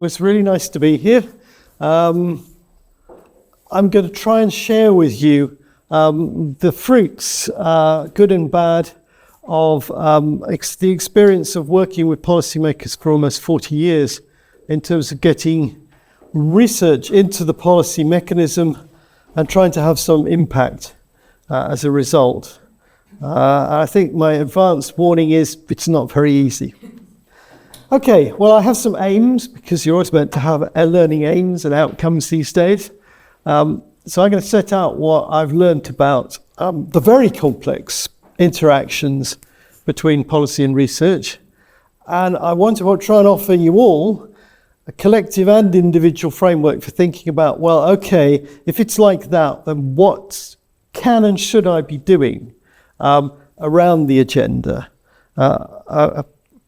It's really nice to be here. I'm going to try and share with you the fruits, good and bad, of the experience of working with policymakers for almost 40 years in terms of getting research into the policy mechanism and trying to have some impact as a result. I think my advanced warning is it's not very easy. Okay, well, I have some aims, because you're always meant to have learning aims and outcomes these days. So I'm going to set out what I've learned about the very complex interactions between policy and research. And I want to try and offer you all a collective and individual framework for thinking about, well, okay, if it's like that, then what can and should I be doing around the agenda?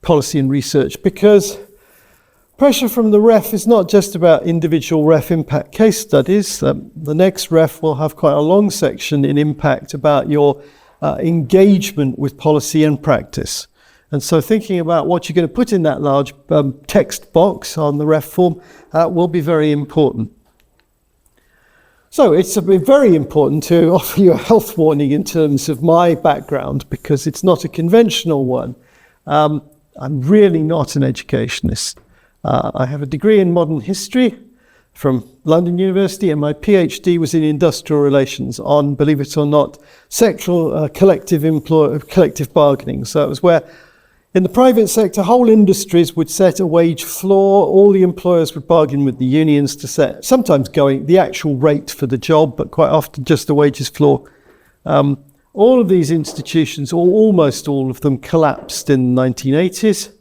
Policy and research, because pressure from the REF is not just about individual REF impact case studies. The next REF will have quite a long section in impact about your engagement with policy and practice. And so thinking about what you're going to put in that large text box on the REF form will be very important. So it's very important to offer you a health warning in terms of my background, because it's not a conventional one. I'm really not an educationist. I have a degree in modern history from London University, and my PhD was in industrial relations on, believe it or not, sectoral collective bargaining. So it was where, in the private sector, whole industries would set a wage floor. All the employers would bargain with the unions to set, sometimes going the actual rate for the job, but quite often just the wages floor. All of these institutions, or almost all of them, collapsed in the 1980s.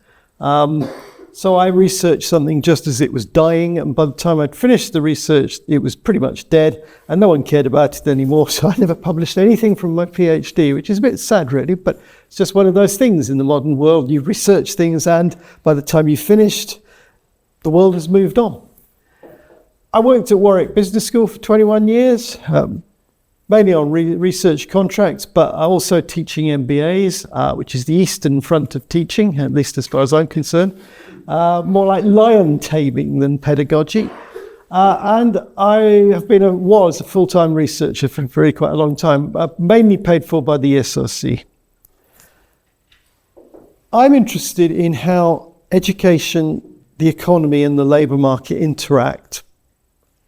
So I researched something just as it was dying, and by the time I'd finished the research, it was pretty much dead, and no one cared about it anymore, so I never published anything from my PhD, which is a bit sad, really, but it's just one of those things in the modern world. You research things, and by the time you've finished, the world has moved on. I worked at Warwick Business School for 21 years, mainly on research contracts, but also teaching MBAs, which is the eastern front of teaching, at least as far as I'm concerned. More like lion taming than pedagogy. And I was a full-time researcher for quite a long time, mainly paid for by the ESRC. I'm interested in how education, the economy, and the labour market interact.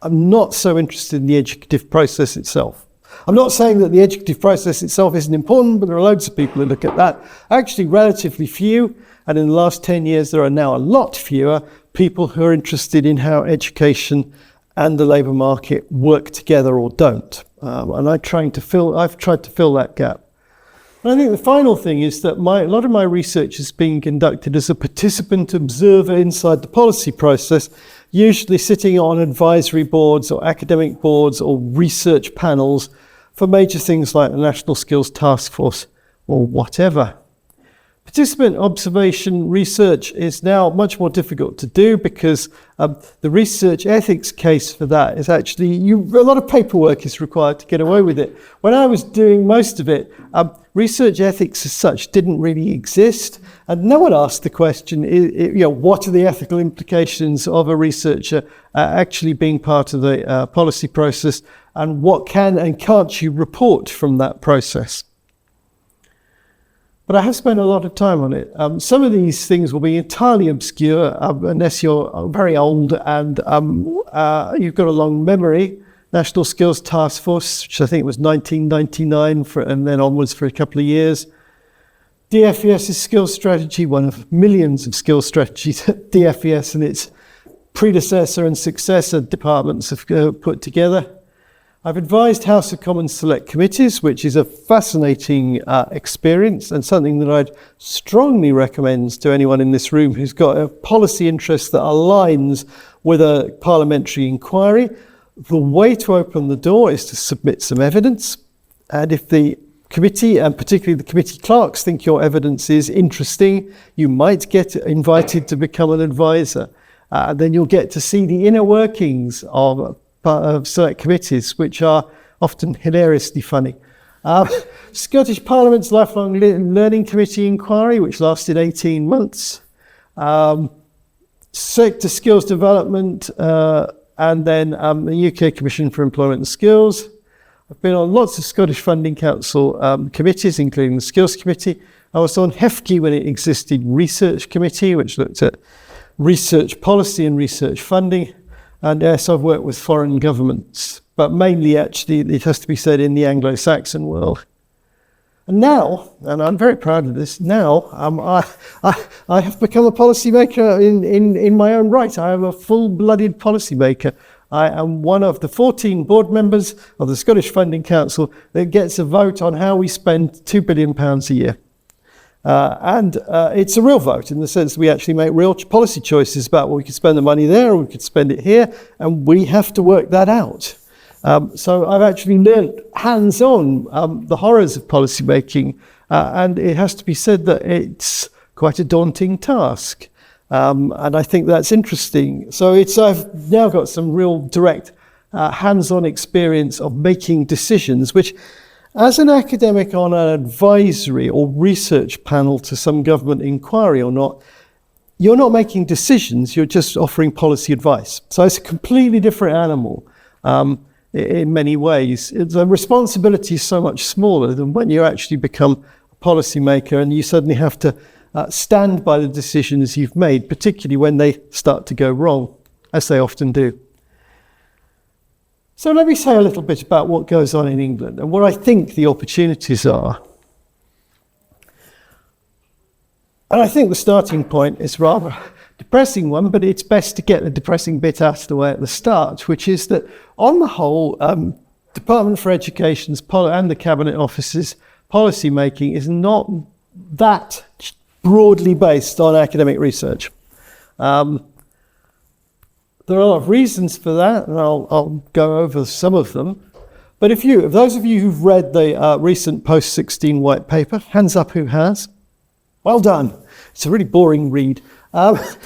I'm not so interested in the educative process itself. I'm not saying that the educative process itself isn't important, but there are loads of people who look at that. Actually, relatively few, and in the last 10 years, there are now a lot fewer people who are interested in how education and the labour market work together or don't. And I've tried to fill that gap. And I think the final thing is that a lot of my research is being conducted as a participant observer inside the policy process, usually sitting on advisory boards or academic boards or research panels for major things like the National Skills Task Force or whatever. Participant observation research is now much more difficult to do, because the research ethics case for that is actually, a lot of paperwork is required to get away with it. When I was doing most of it, research ethics as such didn't really exist, and no one asked the question, what are the ethical implications of a researcher actually being part of the policy process, and what can and can't you report from that process? But I have spent a lot of time on it. Some of these things will be entirely obscure unless you're very old and you've got a long memory. National Skills Task Force, which I think was 1999, and then onwards for a couple of years. DFES's skills strategy, one of millions of skills strategies that DFES and its predecessor and successor departments have put together. I've advised House of Commons Select Committees, which is a fascinating experience and something that I'd strongly recommend to anyone in this room who's got a policy interest that aligns with a parliamentary inquiry. The way to open the door is to submit some evidence, and if the committee, and particularly the committee clerks, think your evidence is interesting, you might get invited to become an advisor. Then you'll get to see the inner workings of select committees, which are often hilariously funny. Scottish Parliament's Lifelong Learning Committee inquiry, which lasted 18 months. sector skills development, and then the UK Commission for Employment and Skills. I've been on lots of Scottish Funding Council committees, including the Skills Committee. I was on HEFCE when it existed Research Committee, which looked at research policy and research funding. And yes, I've worked with foreign governments, but mainly actually, it has to be said, in the Anglo-Saxon world. And now, and I'm very proud of this, now I have become a policymaker in my own right. I am a full-blooded policymaker. I am one of the 14 board members of the Scottish Funding Council that gets a vote on how we spend £2 billion a year. And it's a real vote in the sense that we actually make real policy choices about well, we could spend the money there or we could spend it here, and we have to work that out. So I've actually learned hands-on the horrors of policy making, and it has to be said that it's quite a daunting task. And I think that's interesting. So I've now got some real direct hands-on experience of making decisions, which as an academic on an advisory or research panel to some government inquiry or not, you're not making decisions, you're just offering policy advice. So it's a completely different animal in many ways. The responsibility is so much smaller than when you actually become a policymaker and you suddenly have to stand by the decisions you've made, particularly when they start to go wrong, as they often do. So let me say a little bit about what goes on in England and what I think the opportunities are. And I think the starting point is rather a depressing one, but it's best to get the depressing bit out of the way at the start, which is that on the whole, Department for Education's and the Cabinet Office's policy making is not that broadly based on academic research. There are a lot of reasons for that, and I'll go over some of them. But if those of you who've read the recent Post-16 white paper, hands up who has. Well done. It's a really boring read, but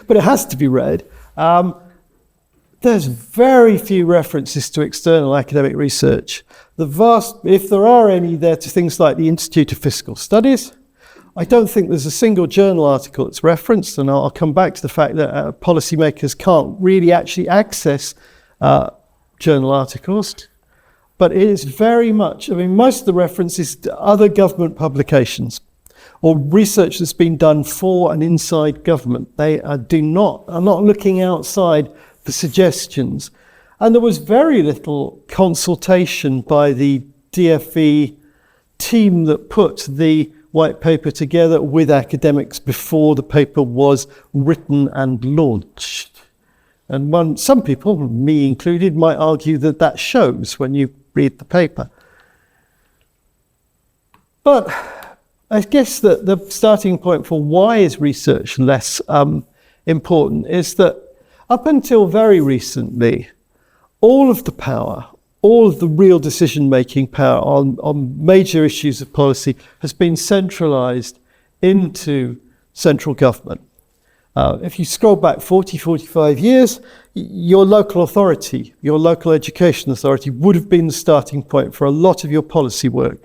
it has to be read. There's very few references to external academic research. If there are any, they're to things like the Institute of Fiscal Studies. I don't think there's a single journal article that's referenced, and I'll come back to the fact that policymakers can't really actually access journal articles. But it is very much, most of the references to other government publications or research that's been done for and inside government. They are not looking outside for suggestions. And there was very little consultation by the DFE team that put the white paper together with academics before the paper was written and launched. And some people, me included, might argue that that shows when you read the paper. But I guess that the starting point for why is research less important is that up until very recently, all of the power, all of the real decision-making power on major issues of policy has been centralised into central government. If you scroll back 40, 45 years, your local authority, your local education authority would have been the starting point for a lot of your policy work.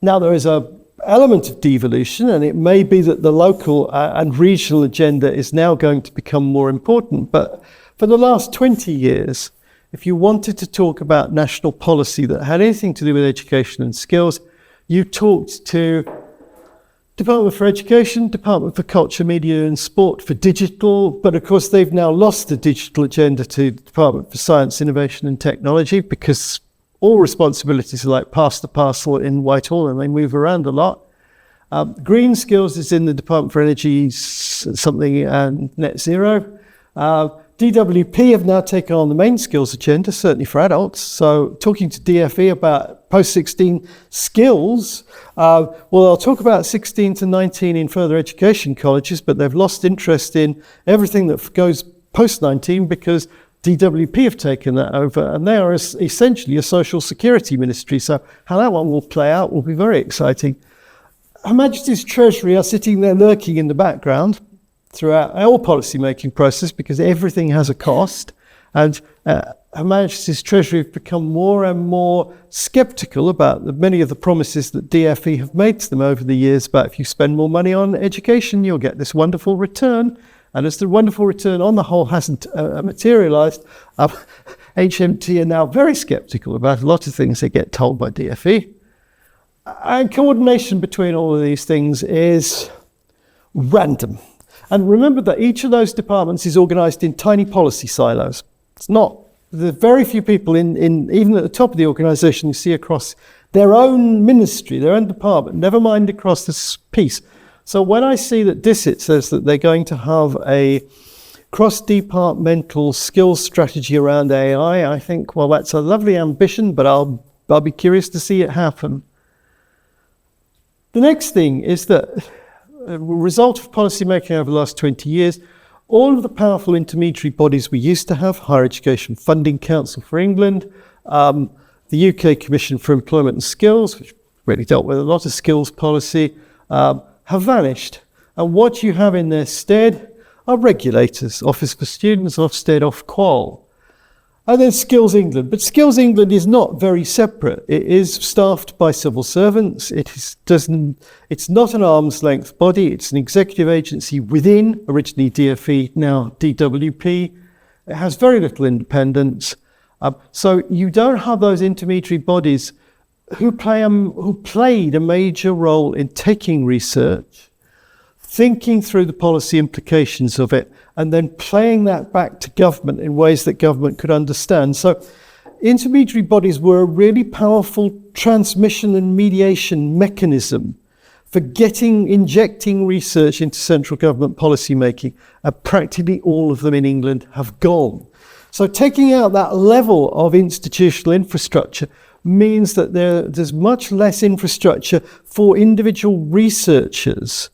Now there is an element of devolution, and it may be that the local and regional agenda is now going to become more important. But for the last 20 years, if you wanted to talk about national policy that had anything to do with education and skills, you talked to Department for Education, Department for Culture, Media and Sport for digital, but of course they've now lost the digital agenda to Department for Science, Innovation and Technology because all responsibilities are like pass the parcel in Whitehall and they move around a lot. Green skills is in the Department for Energy something and net zero. DWP have now taken on the main skills agenda, certainly for adults. So talking to DFE about post-16 skills, they'll talk about 16 to 19 in further education colleges, but they've lost interest in everything that goes post-19 because DWP have taken that over, and they are essentially a social security ministry. So how that one will play out will be very exciting. Her Majesty's Treasury are sitting there lurking in the background throughout our policy-making process because everything has a cost, and Her Majesty's Treasury have become more and more sceptical about many of the promises that DFE have made to them over the years about if you spend more money on education, you'll get this wonderful return. And as the wonderful return on the whole hasn't materialised, HMT are now very sceptical about a lot of things they get told by DFE. And coordination between all of these things is random. And remember that each of those departments is organised in tiny policy silos. It's not, there are very few people even at the top of the organisation you see across their own ministry, their own department, never mind across this piece. So when I see that DISIT says that they're going to have a cross-departmental skills strategy around AI, I think, well, that's a lovely ambition, but I'll be curious to see it happen. The next thing is that a result of policy making over the last 20 years, all of the powerful intermediary bodies we used to have, Higher Education Funding Council for England, the UK Commission for Employment and Skills, which really dealt with a lot of skills policy, have vanished. And what you have in their stead are regulators, Office for Students, Ofsted, Ofqual. And then Skills England. But Skills England is not very separate. It is staffed by civil servants. It's not an arm's length body. It's an executive agency within, originally DFE, now DWP. It has very little independence. So you don't have those intermediary bodies who played a major role in taking research, thinking through the policy implications of it, and then playing that back to government in ways that government could understand. So intermediary bodies were a really powerful transmission and mediation mechanism for injecting research into central government policy making, and practically all of them in England have gone. So taking out that level of institutional infrastructure means that there's much less infrastructure for individual researchers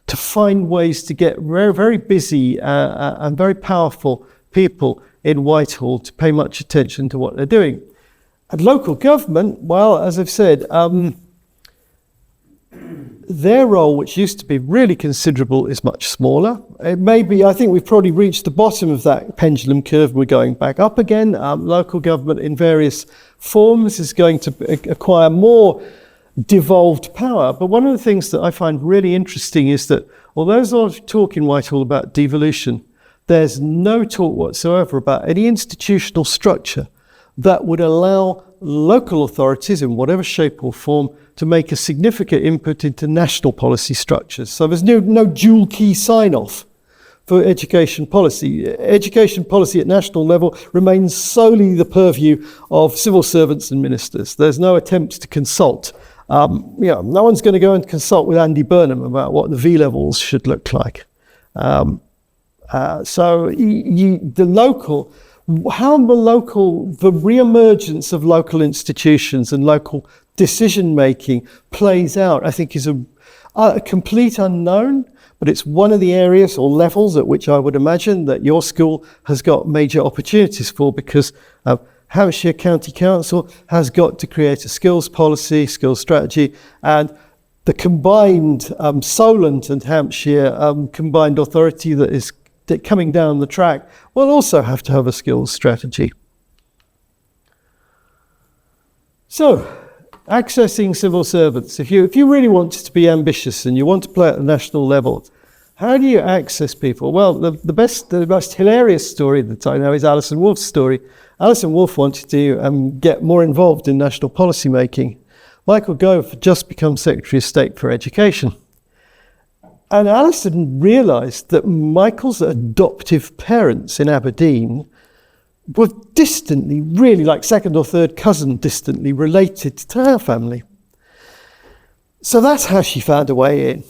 to find ways to get very, very busy and very powerful people in Whitehall to pay much attention to what they're doing. And local government, well, as I've said, their role, which used to be really considerable, is much smaller. It may be, I think we've probably reached the bottom of that pendulum curve. We're going back up again. Local government in various forms is going to acquire more devolved power. But one of the things that I find really interesting is that although there's a lot of talk in Whitehall about devolution, there's no talk whatsoever about any institutional structure that would allow local authorities in whatever shape or form to make a significant input into national policy structures. So there's no dual key sign-off for education policy. Education policy at national level remains solely the purview of civil servants and ministers. There's no attempts to consult. No one's going to go and consult with Andy Burnham about what the V-levels should look like. The re-emergence of local institutions and local decision-making plays out, I think, is a complete unknown, but it's one of the areas or levels at which I would imagine that your school has got major opportunities for, because Hampshire County Council has got to create a skills policy, skills strategy, and the combined Solent and Hampshire combined authority that is coming down the track will also have to have a skills strategy. So, accessing civil servants. If you really want to be ambitious and you want to play at the national level, how do you access people? Well, the most hilarious story that I know is Alison Wolf's story. Alison Wolf wanted to get more involved in national policy making. Michael Gove had just become Secretary of State for Education. And Alison realised that Michael's adoptive parents in Aberdeen were distantly, really like second or third cousin, distantly related to her family. So that's how she found a way in.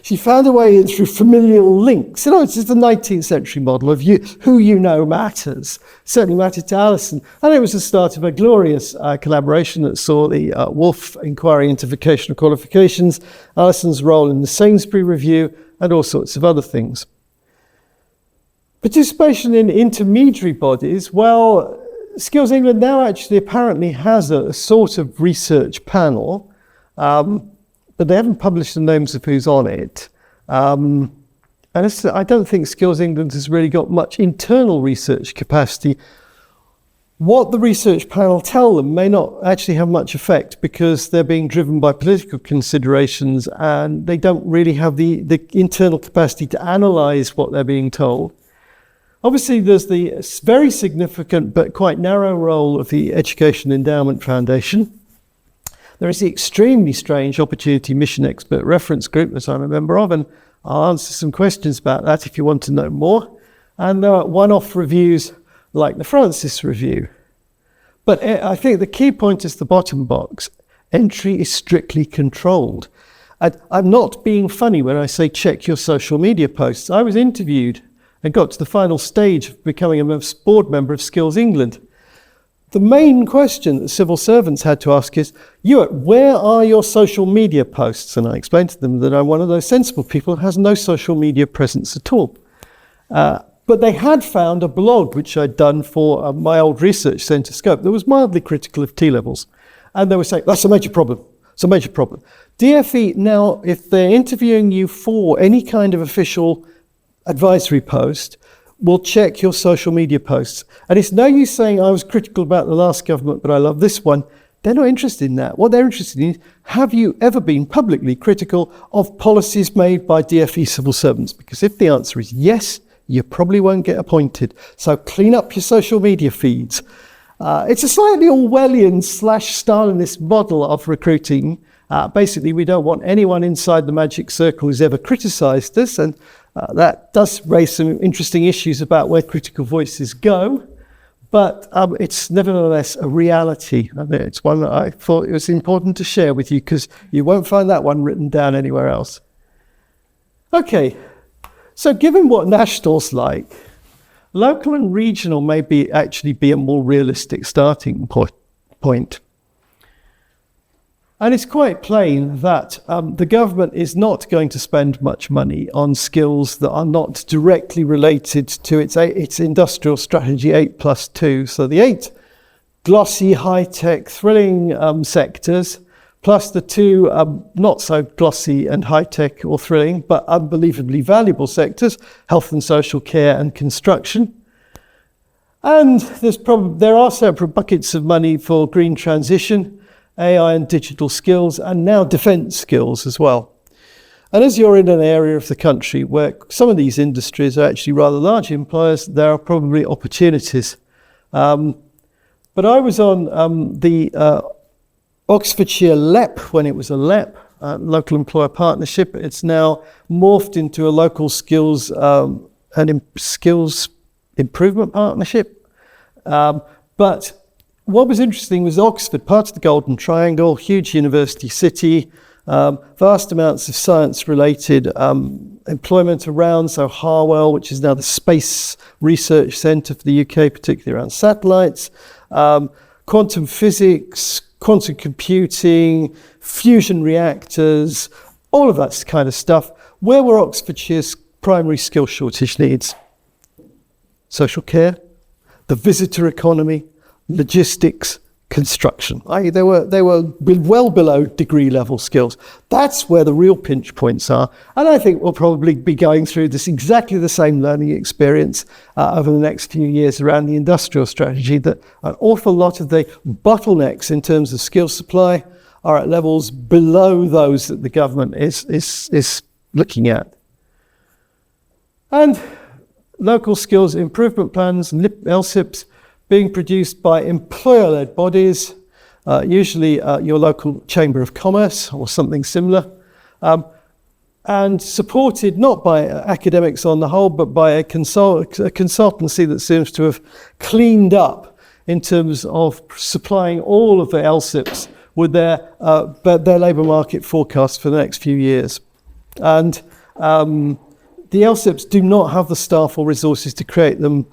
She found a way in through familial links. It's just the 19th century model of who you know matters. Certainly mattered to Alison. And it was the start of a glorious collaboration that saw the Wolf inquiry into vocational qualifications, Alison's role in the Sainsbury Review, and all sorts of other things. Participation in intermediary bodies, well, Skills England now actually apparently has a sort of research panel, but they haven't published the names of who's on it. And I don't think Skills England has really got much internal research capacity. What the research panel tell them may not actually have much effect because they're being driven by political considerations and they don't really have the internal capacity to analyse what they're being told. Obviously, there's the very significant but quite narrow role of the Education Endowment Foundation. There is the extremely strange Opportunity Mission Expert Reference Group that I'm a member of, and I'll answer some questions about that if you want to know more. And there are one-off reviews like the Francis Review. But I think the key point is the bottom box. Entry is strictly controlled. I'm not being funny when I say check your social media posts. I was interviewed and got to the final stage of becoming a board member of Skills England. The main question that civil servants had to ask is, Ewart, where are your social media posts? And I explained to them that I'm one of those sensible people who has no social media presence at all. But they had found a blog which I'd done for my old research centre Scope that was mildly critical of T-levels. And they were saying, that's a major problem. It's a major problem. DFE now, if they're interviewing you for any kind of official advisory post, will check your social media posts. And it's no use saying I was critical about the last government, but I love this one. They're not interested in that. What they're interested in is, have you ever been publicly critical of policies made by DFE civil servants? Because if the answer is yes, you probably won't get appointed. So clean up your social media feeds. It's a slightly Orwellian / Stalinist model of recruiting. Basically, we don't want anyone inside the magic circle who's ever criticised us, and that does raise some interesting issues about where critical voices go, but it's nevertheless a reality. I mean, it's one that I thought it was important to share with you because you won't find that one written down anywhere else. Okay, so given what national's like, local and regional may actually be a more realistic starting point. And it's quite plain that the government is not going to spend much money on skills that are not directly related to its industrial strategy 8+2. So the 8 glossy, high-tech, thrilling sectors, plus the 2 not so glossy and high-tech or thrilling, but unbelievably valuable sectors, health and social care and construction. And there are separate buckets of money for green transition, AI and digital skills, and now defence skills as well. And as you're in an area of the country where some of these industries are actually rather large employers, there are probably opportunities. But I was on the Oxfordshire LEP when it was a LEP, Local Employer Partnership. It's now morphed into a local skills skills improvement partnership. But what was interesting was Oxford, part of the Golden Triangle, huge university city, vast amounts of science-related employment around. So Harwell, which is now the Space Research Centre for the UK, particularly around satellites, quantum physics, quantum computing, fusion reactors, all of that kind of stuff. Where were Oxfordshire's primary skill shortage needs? Social care, the visitor economy, logistics, construction. They were well below degree level skills. That's where the real pinch points are. And I think we'll probably be going through this exactly the same learning experience over the next few years around the industrial strategy, that an awful lot of the bottlenecks in terms of skill supply are at levels below those that the government is looking at. And local skills improvement plans, LSIPs, being produced by employer-led bodies, usually your local Chamber of Commerce or something similar, and supported not by academics on the whole, but by a consultancy that seems to have cleaned up in terms of supplying all of the LSIPs with their labour market forecasts for the next few years. And the LSIPs do not have the staff or resources to create them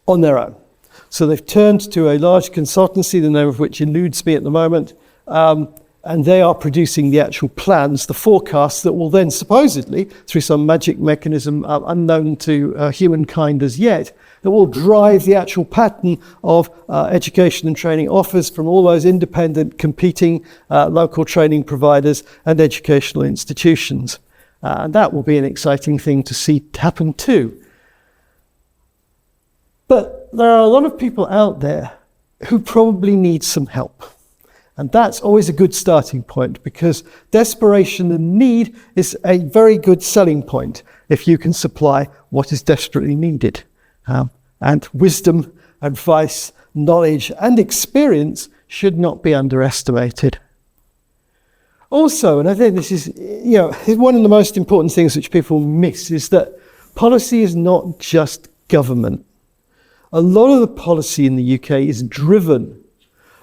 on their own. So they've turned to a large consultancy, the name of which eludes me at the moment, and they are producing the actual plans, the forecasts that will then supposedly, through some magic mechanism unknown to humankind as yet, that will drive the actual pattern of education and training offers from all those independent competing local training providers and educational institutions. And that will be an exciting thing to see happen too. But there are a lot of people out there who probably need some help. And that's always a good starting point, because desperation and need is a very good selling point if you can supply what is desperately needed. And wisdom, advice, knowledge, and experience should not be underestimated. Also, and I think this is, one of the most important things which people miss, is that policy is not just government. A lot of the policy in the UK is driven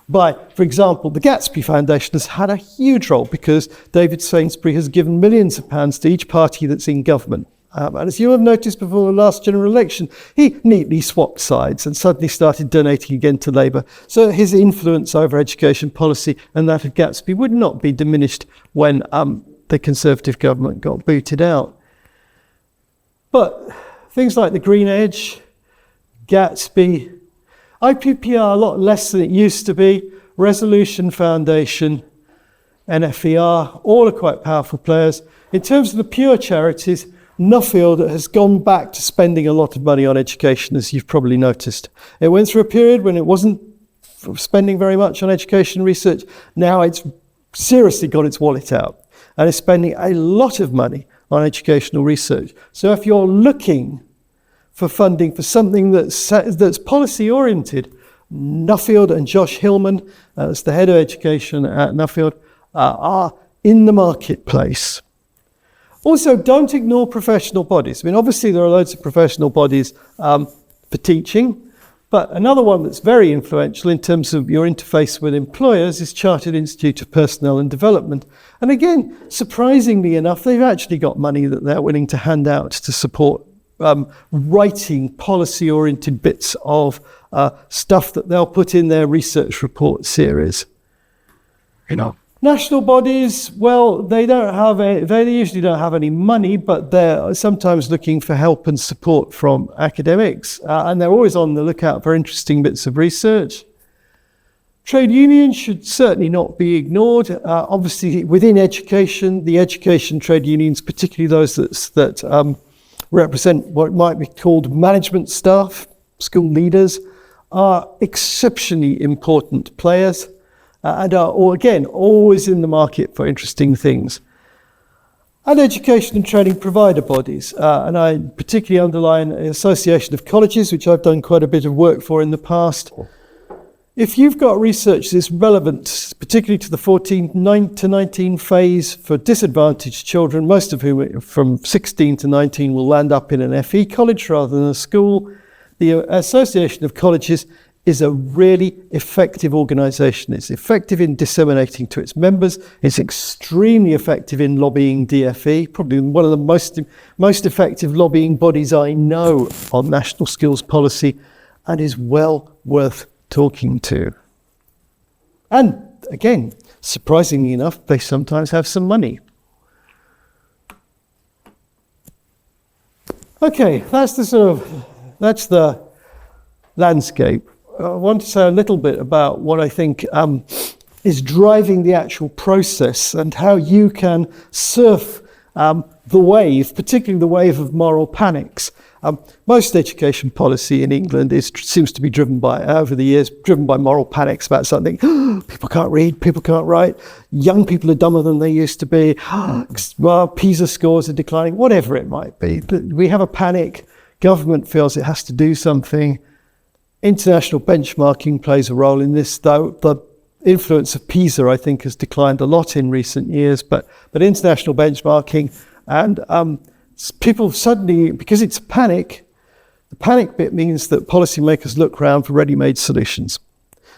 by, for example, the Gatsby Foundation has had a huge role because David Sainsbury has given millions of pounds to each party that's in government. And as you have noticed before the last general election, he neatly swapped sides and suddenly started donating again to Labour. So his influence over education policy and that of Gatsby would not be diminished when the Conservative government got booted out. But things like the Green Edge, Gatsby, IPPR a lot less than it used to be, Resolution Foundation, NFER, all are quite powerful players. In terms of the pure charities, Nuffield has gone back to spending a lot of money on education, as you've probably noticed. It went through a period when it wasn't spending very much on education research. Now it's seriously got its wallet out and is spending a lot of money on educational research. So if you're looking for funding for something that's policy-oriented, Nuffield and Josh Hillman, as the head of education at Nuffield, are in the marketplace. Also, don't ignore professional bodies. I mean, obviously there are loads of professional bodies for teaching, but another one that's very influential in terms of your interface with employers is Chartered Institute of Personnel and Development. And again, surprisingly enough, they've actually got money that they're willing to hand out to support writing policy-oriented bits of stuff that they'll put in their research report series. National bodies, well, they usually don't have any money, but they're sometimes looking for help and support from academics, and they're always on the lookout for interesting bits of research. Trade unions should certainly not be ignored. Obviously, within education, the education trade unions, particularly those that represent what might be called management staff, school leaders, are exceptionally important players. And are, again, always in the market for interesting things. And education and training provider bodies. And I particularly underline the Association of Colleges, which I've done quite a bit of work for in the past. If you've got research that's relevant, particularly to the 14 to 19 phase for disadvantaged children, most of whom from 16 to 19 will land up in an FE college rather than a school, the Association of Colleges is a really effective organisation. It's effective in disseminating to its members. It's extremely effective in lobbying DFE, probably one of the most effective lobbying bodies I know on national skills policy, and is well worth talking to. And again, surprisingly enough, they sometimes have some money. Okay, that's the landscape. I want to say a little bit about what I think is driving the actual process and how you can surf the wave, particularly the wave of moral panics. Most education policy in England seems to be driven by, over the years, moral panics about something. People can't read, people can't write, young people are dumber than they used to be, well, PISA scores are declining, whatever it might be. But we have a panic, government feels it has to do something. International benchmarking plays a role in this, though the influence of PISA, I think, has declined a lot in recent years, but international benchmarking and people suddenly, because it's panic, the panic bit means that policymakers look around for ready-made solutions.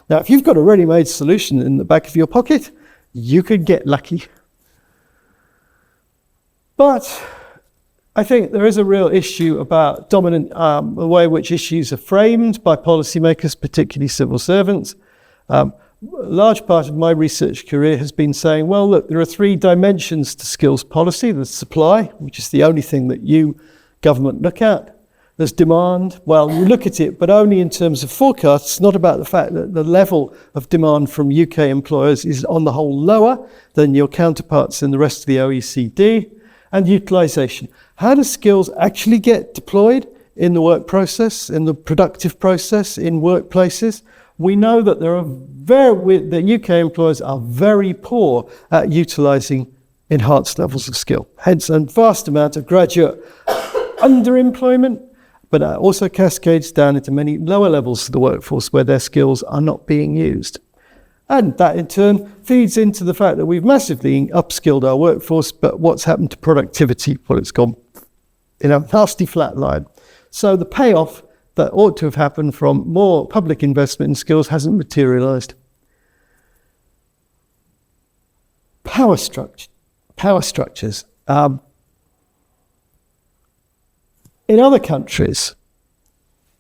Now, if you've got a ready-made solution in the back of your pocket, you could get lucky. But I think there is a real issue about the way in which issues are framed by policymakers, particularly civil servants. A large part of my research career has been saying, well, look, there are three dimensions to skills policy. There's supply, which is the only thing that you, government, look at. There's demand. Well, you look at it, but only in terms of forecasts. It's not about the fact that the level of demand from UK employers is on the whole lower than your counterparts in the rest of the OECD. And utilisation. How do skills actually get deployed in the work process, in the productive process, in workplaces, we know that the UK employers are very poor at utilising enhanced levels of skill. Hence, a vast amount of graduate underemployment, but also cascades down into many lower levels of the workforce where their skills are not being used. And that in turn feeds into the fact that we've massively upskilled our workforce, but what's happened to productivity? Well, it's gone in a nasty flat line. So the payoff that ought to have happened from more public investment in skills hasn't materialised. Power structures. In other countries,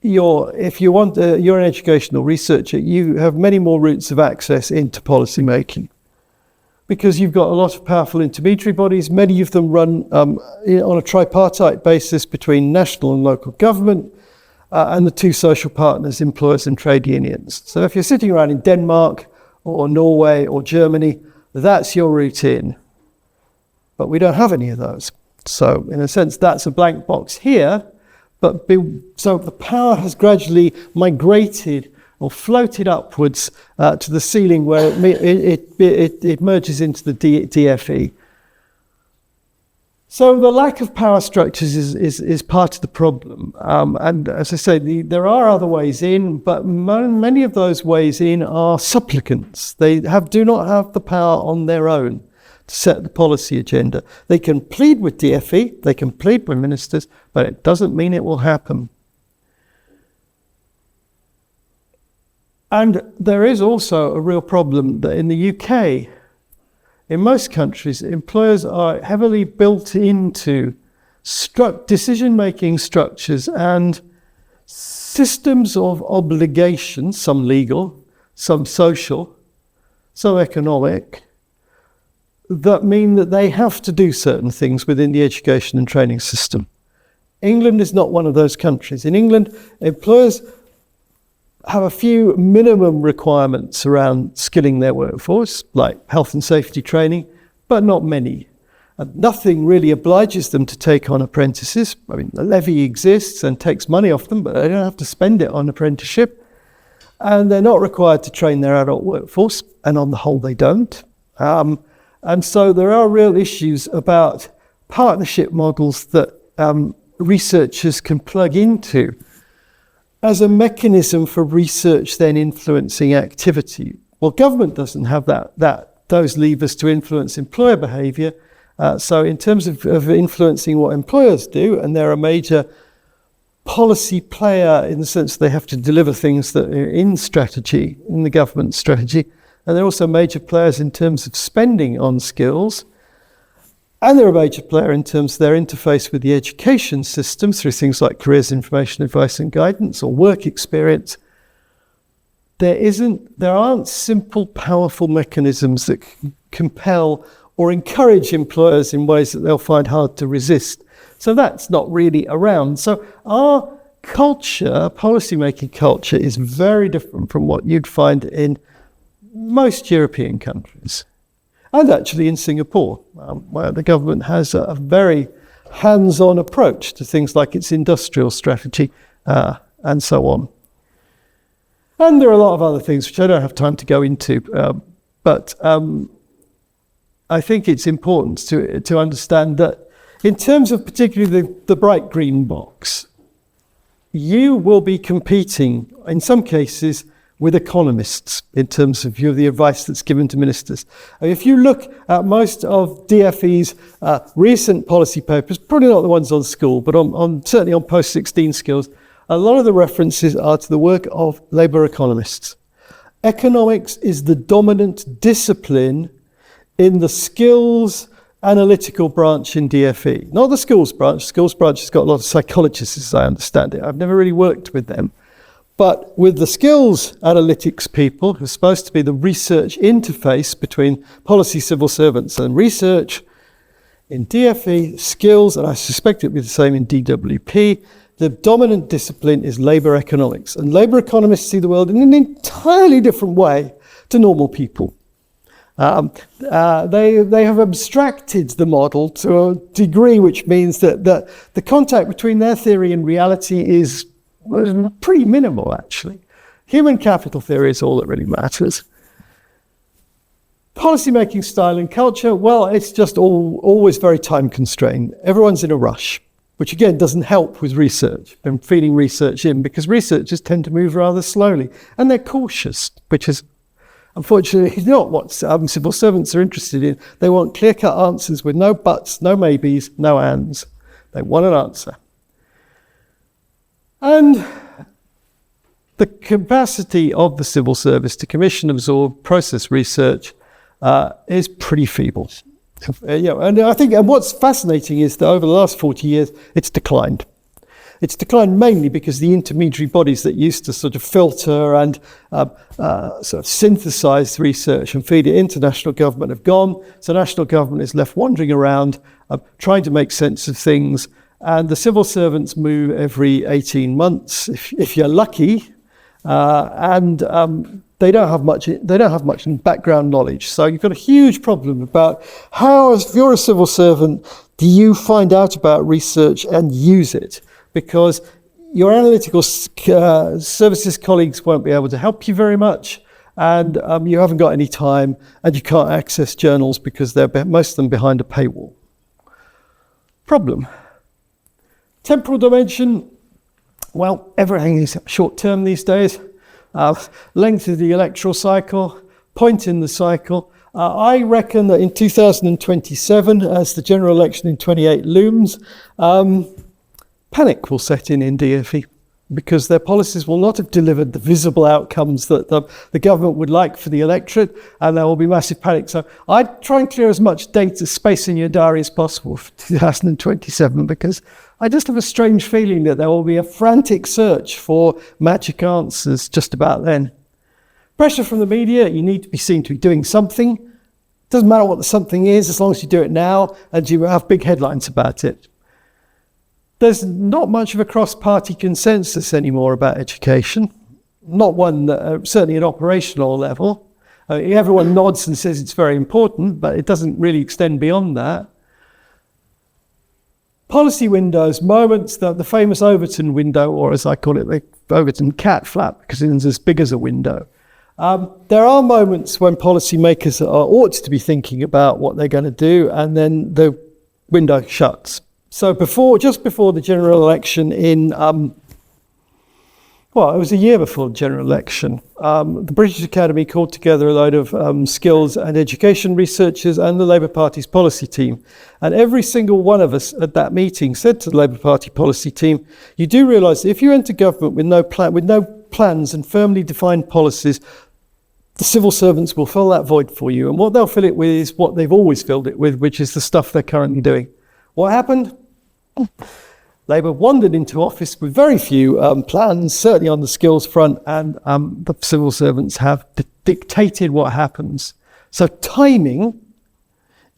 if you're an educational researcher, you have many more routes of access into policy making, because you've got a lot of powerful intermediary bodies. Many of them run on a tripartite basis between national and local government and the two social partners, employers and trade unions. So if you're sitting around in Denmark or Norway or Germany, that's your route in. But we don't have any of those. So in a sense, that's a blank box here. So the power has gradually migrated or floated upwards to the ceiling where it merges into the DFE. So the lack of power structures is part of the problem. And as I say, there are other ways in, but many of those ways in are supplicants. They do not have the power on their own to set the policy agenda. They can plead with DFE, they can plead with ministers, but it doesn't mean it will happen. And there is also a real problem that in the UK, in most countries, employers are heavily built into decision-making structures and systems of obligation, some legal, some social, some economic, that mean that they have to do certain things within the education and training system. England is not one of those countries. In England, employers have a few minimum requirements around skilling their workforce, like health and safety training, but not many. And nothing really obliges them to take on apprentices. I mean, the levy exists and takes money off them, but they don't have to spend it on apprenticeship. And they're not required to train their adult workforce, and on the whole, they don't. And so there are real issues about partnership models that researchers can plug into as a mechanism for research then influencing activity. Well, government doesn't have those levers to influence employer behaviour. So in terms of influencing what employers do, and they're a major policy player in the sense they have to deliver things that are in strategy, in the government strategy, and they're also major players in terms of spending on skills. And they're a major player in terms of their interface with the education system through things like careers information, advice and guidance, or work experience. There aren't simple, powerful mechanisms that compel or encourage employers in ways that they'll find hard to resist. So that's not really around. So our culture, policymaking culture, is very different from what you'd find in most European countries. And actually in Singapore, where the government has a very hands-on approach to things like its industrial strategy and so on. And there are a lot of other things which I don't have time to go into, but I think it's important to understand that in terms of particularly the bright green box, you will be competing in some cases with economists in terms of the advice that's given to ministers. If you look at most of DFE's recent policy papers, probably not the ones on school, but certainly on post-16 skills, a lot of the references are to the work of labour economists. Economics is the dominant discipline in the skills analytical branch in DFE. Not the skills branch. Skills branch has got a lot of psychologists, as I understand it. I've never really worked with them. But with the skills analytics people, who are supposed to be the research interface between policy civil servants and research, in DFE, skills, and I suspect it'll be the same in DWP, the dominant discipline is labour economics. And labour economists see the world in an entirely different way to normal people. They have abstracted the model to a degree which means that the contact between their theory and reality is pretty minimal, actually. Human capital theory is all that really matters. Policymaking style and culture, well, it's just always very time constrained. Everyone's in a rush, which again doesn't help with research and feeding research in, because researchers tend to move rather slowly and they're cautious, which is unfortunately not what civil servants are interested in. They want clear-cut answers with no buts, no maybes, no ands. They want an answer. And the capacity of the civil service to commission, absorb, process research is pretty feeble. And I think what's fascinating is that over the last 40 years, it's declined. It's declined mainly because the intermediary bodies that used to sort of filter and sort of synthesize research and feed it into national government have gone. So national government is left wandering around, trying to make sense of things. And the civil servants move every 18 months, if you're lucky. They don't have much background knowledge. So you've got a huge problem about how, if you're a civil servant, do you find out about research and use it? Because your analytical services colleagues won't be able to help you very much, and you haven't got any time, and you can't access journals because they're most of them behind a paywall. Problem. Temporal dimension. Well, everything is short-term these days. Length of the electoral cycle, point in the cycle. I reckon that in 2027, as the general election in 28 looms, panic will set in DfE, because their policies will not have delivered the visible outcomes that the government would like for the electorate, and there will be massive panic. So I'd try and clear as much data space in your diary as possible for 2027, because I just have a strange feeling that there will be a frantic search for magic answers just about then. Pressure from the media, you need to be seen to be doing something. Doesn't matter what the something is, as long as you do it now and you have big headlines about it. There's not much of a cross-party consensus anymore about education. Not one, certainly at operational level. Everyone nods and says it's very important, but it doesn't really extend beyond that. Policy windows, moments, the famous Overton window, or as I call it, the Overton cat flap, because it's as big as a window. There are moments when policymakers ought to be thinking about what they're going to do, and then the window shuts. So just before the general election it was a year before the general election, the British Academy called together a load of skills and education researchers and the Labour Party's policy team. And every single one of us at that meeting said to the Labour Party policy team, you do realise that if you enter government with no plans and firmly defined policies, the civil servants will fill that void for you. And what they'll fill it with is what they've always filled it with, which is the stuff they're currently doing. What happened? Labour wandered into office with very few plans, certainly on the skills front, and the civil servants have dictated what happens. So timing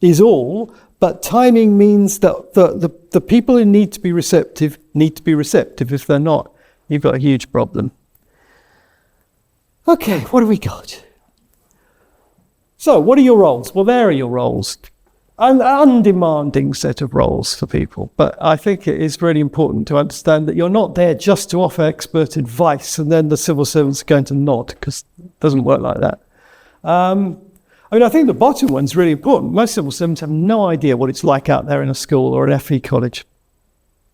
is all, but timing means that the people who need to be receptive. If they're not, you've got a huge problem. Okay, what have we got? So what are your roles? Well, there are your roles. An undemanding set of roles for people. But I think it is really important to understand that you're not there just to offer expert advice and then the civil servants are going to nod, because it doesn't work like that. I think the bottom one's really important. Most civil servants have no idea what it's like out there in a school or an FE college.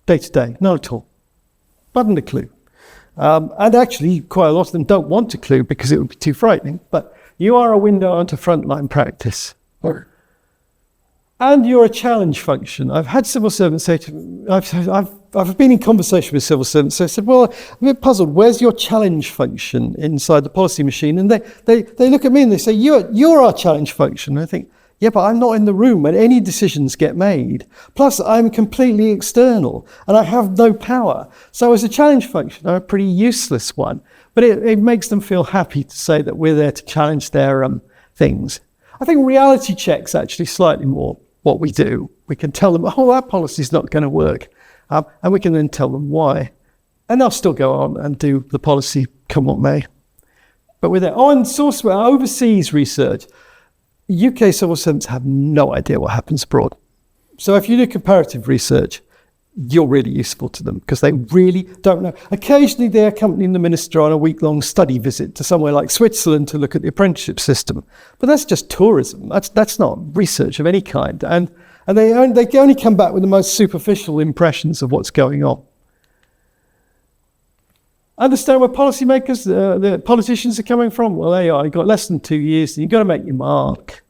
Day to day, not at all. Not a clue. And actually, quite a lot of them don't want a clue because it would be too frightening. But you are a window onto frontline practice. And you're a challenge function. I've had civil servants say to me, I've been in conversation with civil servants, so I said, well, I'm a bit puzzled, where's your challenge function inside the policy machine? And they look at me and they say, you're our challenge function. And I think, yeah, but I'm not in the room when any decisions get made. Plus, I'm completely external and I have no power. So as a challenge function, I'm a pretty useless one. But it makes them feel happy to say that we're there to challenge their things. I think reality check's actually slightly more what we do. We can tell them, oh, that policy's not going to work. And we can then tell them why. And they'll still go on and do the policy come what may. But we're there. Oh, and sourceware, overseas research. UK civil servants have no idea what happens abroad. So if you do comparative research, you're really useful to them because they really don't know. Occasionally they're accompanying the minister on a week-long study visit to somewhere like Switzerland to look at the apprenticeship system. But that's just tourism. That's not research of any kind. And they only come back with the most superficial impressions of what's going on. Understand where policymakers, the politicians are coming from? Well, there you are. You've got less than 2 years and you've got to make your mark.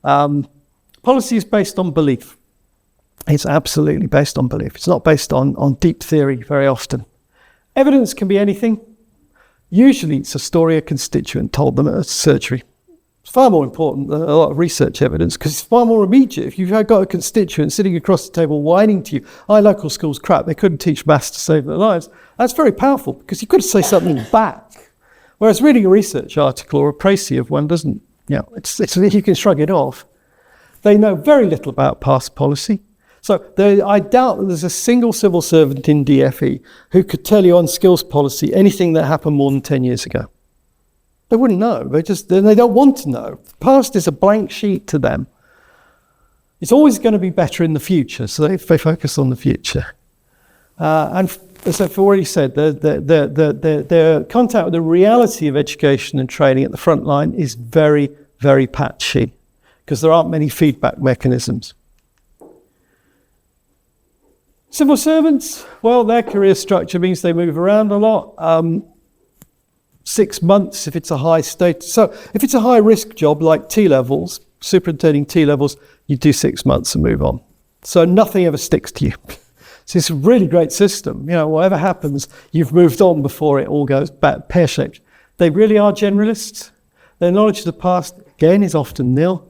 Policy is based on belief. It's absolutely based on belief. It's not based on deep theory very often. Evidence can be anything. Usually it's a story a constituent told them at a surgery. It's far more important than a lot of research evidence because it's far more immediate. If you've got a constituent sitting across the table whining to you, local school's crap, they couldn't teach maths to save their lives, that's very powerful because you could say something back. Whereas reading a research article or a précis of one doesn't, you can shrug it off. They know very little about past policy. So I doubt that there's a single civil servant in DFE who could tell you on skills policy anything that happened more than 10 years ago. They wouldn't know. They don't want to know. The past is a blank sheet to them. It's always going to be better in the future, so they focus on the future. And as I've already said, their contact with the reality of education and training at the front line is very, very patchy because there aren't many feedback mechanisms. Civil servants, well, their career structure means they move around a lot. 6 months if it's a high status. So if it's a high risk job like T-levels, superintending T-levels, you do 6 months and move on. So nothing ever sticks to you. So it's a really great system. Whatever happens, you've moved on before it all goes back pear-shaped. They really are generalists. Their knowledge of the past, again, is often nil.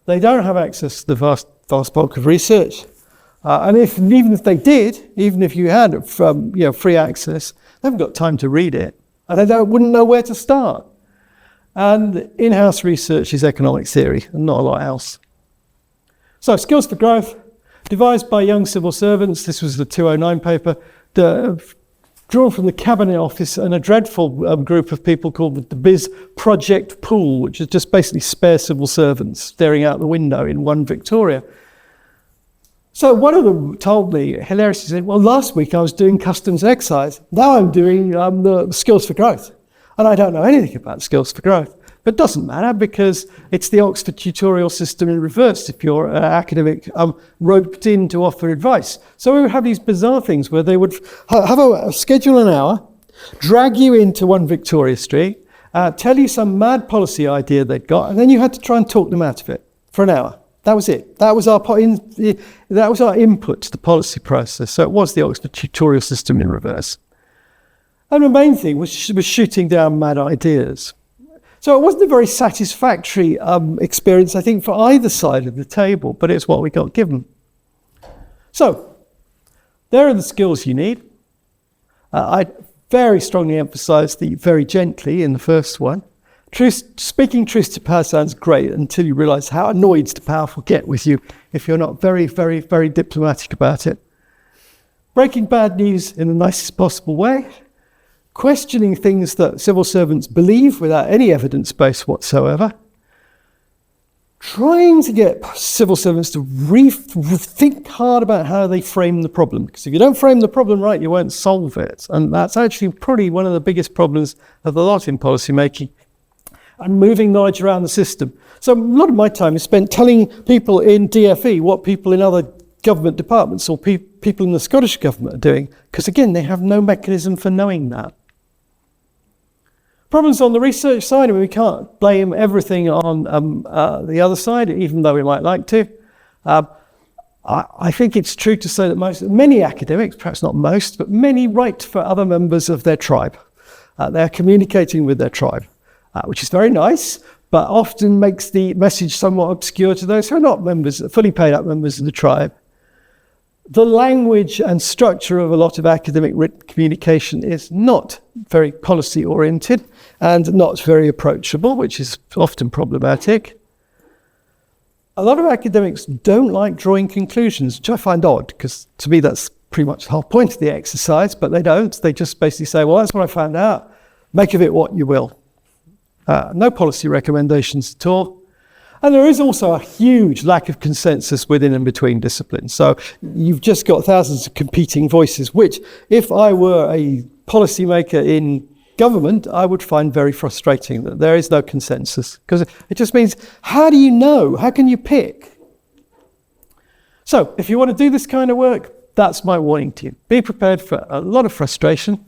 They don't have access to the vast bulk of research. And even if they did, even if you had free access, they haven't got time to read it. And they wouldn't know where to start. And in-house research is economic theory and not a lot else. So Skills for Growth, devised by young civil servants. This was the 209 paper, drawn from the Cabinet Office and a dreadful group of people called the Biz Project Pool, which is just basically spare civil servants staring out the window in one Victoria. So one of them told me, hilariously said, well, last week I was doing customs and excise. Now I'm doing the Skills for Growth. And I don't know anything about Skills for Growth. But it doesn't matter because it's the Oxford tutorial system in reverse if you're an academic roped in to offer advice. So we would have these bizarre things where they would have schedule an hour, drag you into one Victoria Street, tell you some mad policy idea they'd got, and then you had to try and talk them out of it for an hour. That was it. That was our input to the policy process. So it was the Oxford tutorial system in reverse. And the main thing was shooting down mad ideas. So it wasn't a very satisfactory experience, I think, for either side of the table, but it's what we got given. So there are the skills you need. I very strongly emphasise the very gently in the first one. Speaking truth to power sounds great until you realise how annoyed the powerful get with you if you're not very, very, very diplomatic about it. Breaking bad news in the nicest possible way. Questioning things that civil servants believe without any evidence base whatsoever. Trying to get civil servants to think hard about how they frame the problem. Because if you don't frame the problem right, you won't solve it. And that's actually probably one of the biggest problems of the lot in policy making. And moving knowledge around the system. So a lot of my time is spent telling people in DFE what people in other government departments or people in the Scottish government are doing, because again, they have no mechanism for knowing that. Problems on the research side, we can't blame everything on the other side, even though we might like to. I think it's true to say that many academics, perhaps not most, but many write for other members of their tribe. They're communicating with their tribe. Which is very nice, but often makes the message somewhat obscure to those who are not fully paid up members of the tribe. The language and structure of a lot of academic written communication is not very policy oriented and not very approachable, which is often problematic. A lot of academics don't like drawing conclusions, which I find odd, because to me that's pretty much the whole point of the exercise, but they don't. They just basically say, well, that's what I found out. Make of it what you will. No policy recommendations at all. And there is also a huge lack of consensus within and between disciplines. So you've just got thousands of competing voices, which if I were a policymaker in government, I would find very frustrating that there is no consensus, because it just means, how do you know? How can you pick? So if you want to do this kind of work, that's my warning to you. Be prepared for a lot of frustration.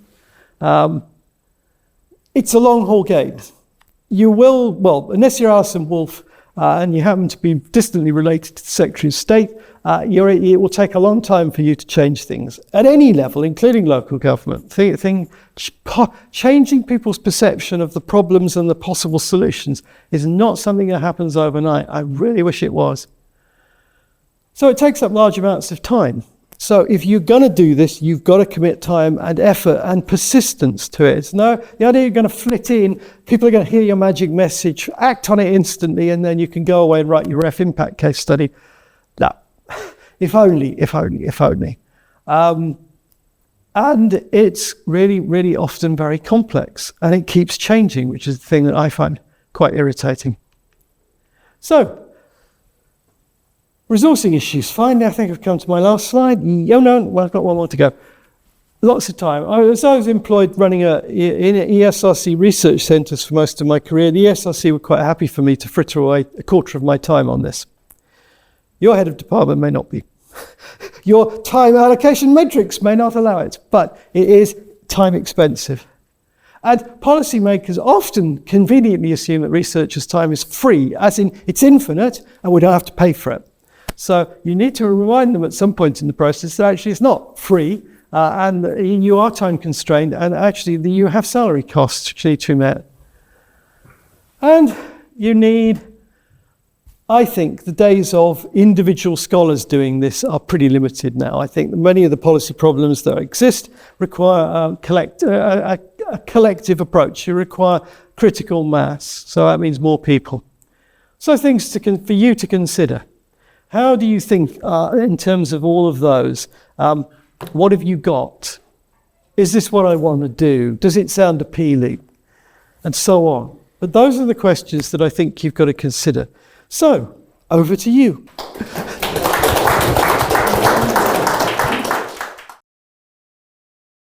It's a long haul game. You will, well, unless you're Alison Wolf and you happen to be distantly related to the Secretary of State, it will take a long time for you to change things at any level, including local government. Changing people's perception of the problems and the possible solutions is not something that happens overnight. I really wish it was. So it takes up large amounts of time. So if you're going to do this, you've got to commit time and effort and persistence to it. It's the idea you're going to flit in, people are going to hear your magic message, act on it instantly, and then you can go away and write your ref impact case study. No, if only. And it's really, really often very complex, and it keeps changing, which is the thing that I find quite irritating. So, resourcing issues. Finally, I think I've come to my last slide. Well, I've got one more to go. Lots of time. I was employed running in ESRC research centres for most of my career. The ESRC were quite happy for me to fritter away a quarter of my time on this. Your head of department may not be. Your time allocation matrix may not allow it, but it is time expensive. And policymakers often conveniently assume that researchers' time is free, as in it's infinite and we don't have to pay for it. So you need to remind them at some point in the process that actually it's not free and you are time constrained, and actually you have salary costs which need to be met. And you need, I think, the days of individual scholars doing this are pretty limited now. I think that many of the policy problems that exist require a collective approach. You require critical mass, so that means more people. So things for you to consider. How do you think in terms of all of those? What have you got? Is this what I want to do? Does it sound appealing? And so on. But those are the questions that I think you've got to consider. So, over to you.